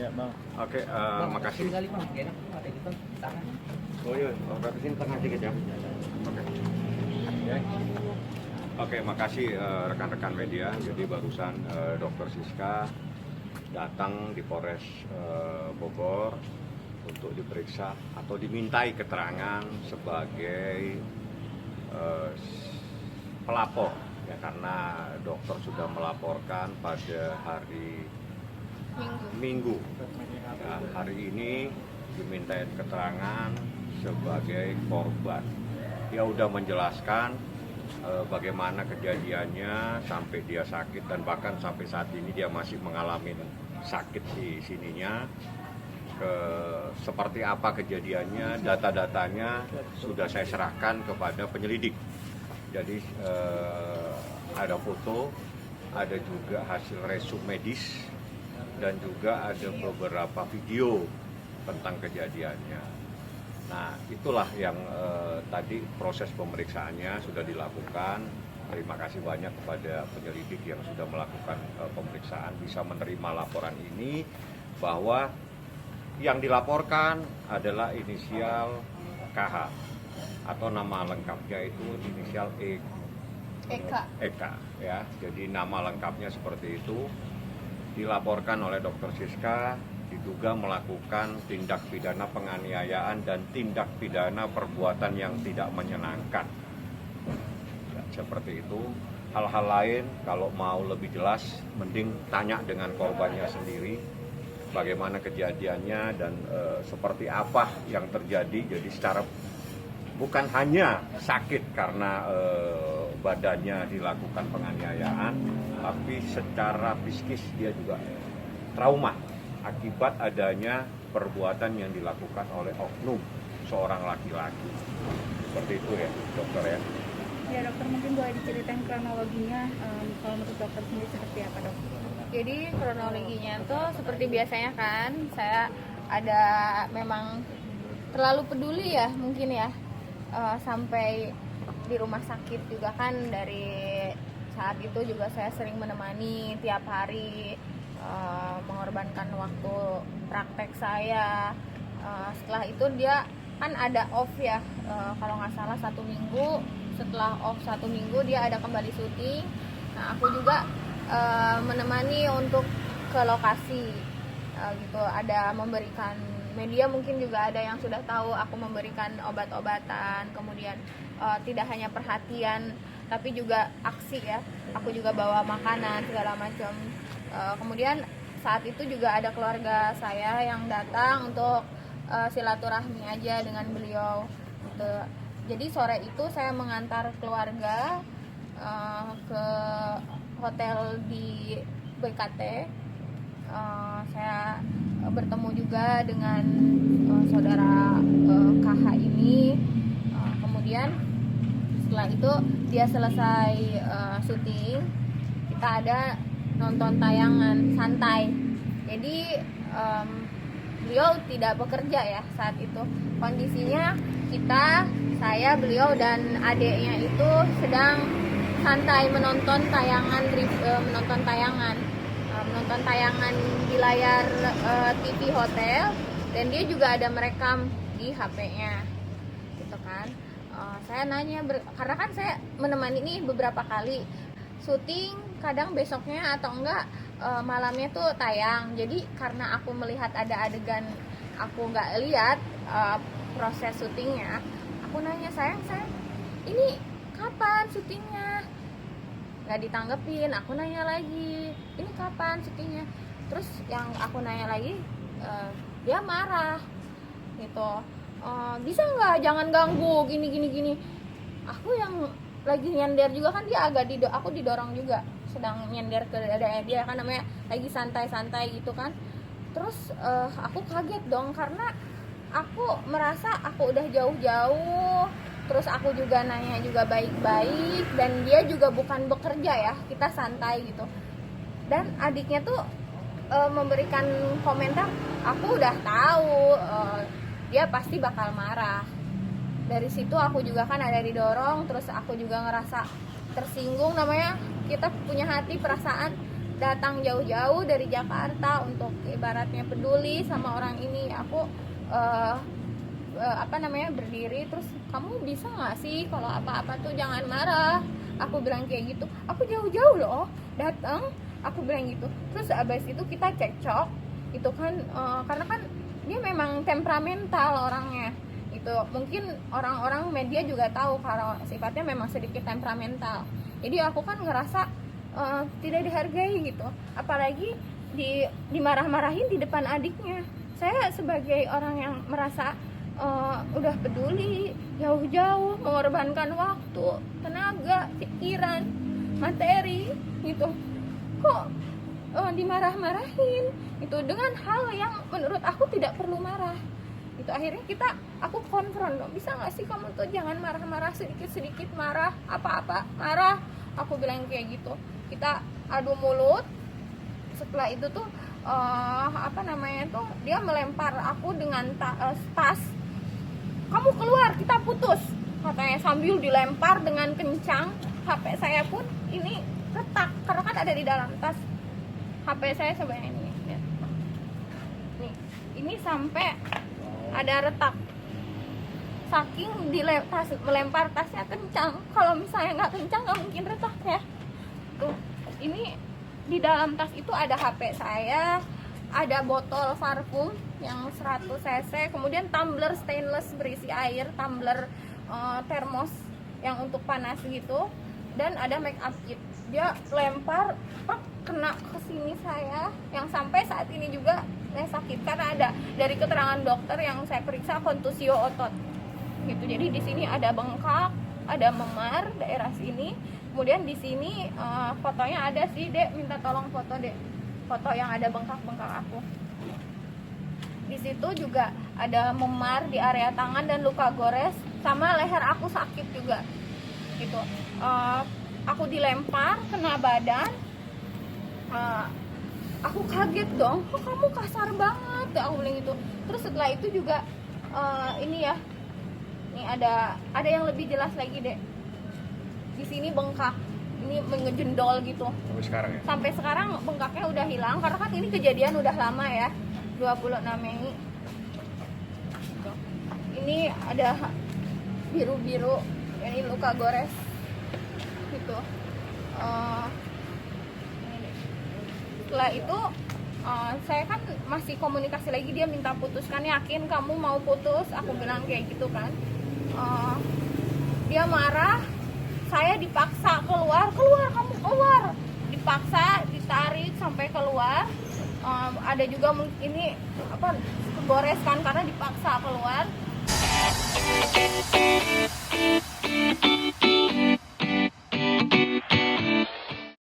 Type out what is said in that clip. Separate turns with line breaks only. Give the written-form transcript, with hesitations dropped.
Ya, Bang.
Oke, makasih.
Kali Bang, enak ada gitu tangan.
Oh iya, ke sini tengah dikit ya. Oke. Oke, makasih rekan-rekan media. Jadi barusan Dokter Siska datang di Polres Bogor untuk diperiksa atau dimintai keterangan sebagai pelapor ya, karena dokter sudah melaporkan pada hari Minggu. Ya, hari ini dimintain keterangan sebagai korban. Dia udah menjelaskan bagaimana kejadiannya sampai dia sakit, dan bahkan sampai saat ini dia masih mengalami sakit di sininya. Seperti apa kejadiannya, data-datanya sudah saya serahkan kepada penyelidik. Jadi ada foto, ada juga hasil resum medis, dan juga ada beberapa video tentang kejadiannya. Nah, itulah yang tadi proses pemeriksaannya sudah dilakukan. Terima kasih banyak kepada penyelidik yang sudah melakukan pemeriksaan, bisa menerima laporan ini bahwa yang dilaporkan adalah inisial KH atau nama lengkapnya itu inisial Eka ya. Jadi nama lengkapnya seperti itu. Dilaporkan oleh Dr. Siska, diduga melakukan tindak pidana penganiayaan dan tindak pidana perbuatan yang tidak menyenangkan. Ya, seperti itu. Hal-hal lain kalau mau lebih jelas mending tanya dengan korbannya sendiri, bagaimana kejadiannya dan seperti apa yang terjadi. Jadi secara bukan hanya sakit karena badannya dilakukan penganiayaan, tapi secara psikis dia juga trauma akibat adanya perbuatan yang dilakukan oleh oknum seorang laki-laki. Seperti itu ya, dokter ya.
Ya dokter, mungkin boleh diceritain kronologinya kalau menurut dokter sendiri seperti apa, dok?
Jadi kronologinya tuh seperti biasanya kan, saya ada memang terlalu peduli ya mungkin ya, sampai di rumah sakit juga kan. Dari saat itu juga saya sering menemani tiap hari, mengorbankan waktu praktek saya. Setelah itu dia kan ada off ya, kalau nggak salah 1 minggu. Setelah off 1 minggu dia ada kembali syuting. Nah, aku juga menemani untuk ke lokasi gitu, ada memberikan, media mungkin juga ada yang sudah tahu aku memberikan obat-obatan, kemudian tidak hanya perhatian tapi juga aksi ya, aku juga bawa makanan segala macam. Kemudian saat itu juga ada keluarga saya yang datang untuk silaturahmi aja dengan beliau gitu. Jadi sore itu saya mengantar keluarga ke hotel di BKT. Saya bertemu juga dengan saudara KH ini. Kemudian setelah itu dia selesai syuting, kita ada nonton tayangan santai. Jadi beliau tidak bekerja ya saat itu. Kondisinya kita, saya, beliau dan adiknya itu sedang santai menonton tayangan di layar TV hotel, dan dia juga ada merekam di HP-nya gitu kan. Saya nanya karena kan saya menemani ini beberapa kali syuting, kadang besoknya atau enggak malamnya tuh tayang. Jadi karena aku melihat ada adegan aku nggak lihat proses syutingnya, aku nanya, sayang ini kapan syutingnya? Nggak ditanggepin. Aku nanya lagi, ini kapan syutingnya? Terus yang aku nanya lagi, dia marah gitu. Bisa nggak jangan ganggu gini. Aku yang lagi nyender juga kan, dia agak aku didorong juga, sedang nyender ke dada dia kan, namanya lagi santai-santai gitu kan. Terus aku kaget dong, karena aku merasa aku udah jauh-jauh. Terus aku juga nanya juga baik-baik, dan dia juga bukan bekerja ya, kita santai gitu. Dan adiknya tuh memberikan komentar, aku udah tahu dia pasti bakal marah. Dari situ aku juga kan ada didorong, terus aku juga ngerasa tersinggung, namanya kita punya hati, perasaan datang jauh-jauh dari Jakarta untuk ibaratnya peduli sama orang ini. Aku berdiri, terus kamu bisa nggak sih kalau apa-apa tuh jangan marah, aku bilang kayak gitu. Aku jauh-jauh loh datang, aku bilang gitu. Terus abis itu kita cekcok itu kan, karena kan dia memang temperamental orangnya itu. Mungkin orang-orang media juga tahu kalau sifatnya memang sedikit temperamental. Jadi aku kan ngerasa tidak dihargai gitu, apalagi dimarah-marahin di depan adiknya. Saya sebagai orang yang merasa udah peduli, jauh-jauh mengorbankan waktu, tenaga, pikiran, materi gitu, kok dimarah-marahin itu dengan hal yang menurut aku tidak perlu marah. Itu akhirnya aku konfront, bisa nggak sih kamu tuh jangan marah-marah, sedikit-sedikit marah, apa-apa marah, aku bilang kayak gitu. Kita adu mulut. Setelah itu tuh dia melempar aku dengan tas, kamu keluar, kita putus, katanya, sambil dilempar dengan kencang. HP saya pun ini retak karena kan ada di dalam tas. HP saya sebenarnya ini, lihat. Nih, ini sampai ada retak, saking melempar tasnya kencang. Kalau misalnya nggak kencang nggak mungkin retak ya. Tuh, ini di dalam tas itu ada HP saya, ada botol parfum yang 100 cc, kemudian tumbler stainless berisi air, tumbler termos yang untuk panas gitu, dan ada make up kit. Dia lempar, kena ke sini saya, yang sampai saat ini juga saya sakit karena ada dari keterangan dokter yang saya periksa kontusio otot gitu. Jadi di sini ada bengkak, ada memar daerah sini. Kemudian di sini fotonya ada sih, Dek, minta tolong foto, Dek, foto yang ada bengkak-bengkak aku. Di situ juga ada memar di area tangan dan luka gores, sama leher aku sakit juga gitu. Aku dilempar kena badan, aku kaget dong, kok kamu kasar banget, aku bilang gitu. Terus setelah itu juga ini ya, ini ada yang lebih jelas lagi, Dek. Di sini bengkak, ini mengejendol gitu. Sampai sekarang bengkaknya udah hilang karena kan ini kejadian udah lama ya, 26 Mei. Ini ada biru-biru, ini luka gores gitu. Setelah itu saya kan masih komunikasi lagi, dia minta putuskan, yakin kamu mau putus, aku bilang kayak gitu kan. Dia marah, saya dipaksa keluar, kamu keluar, dipaksa ditarik sampai keluar. Ada juga ini kegoreskan karena dipaksa keluar.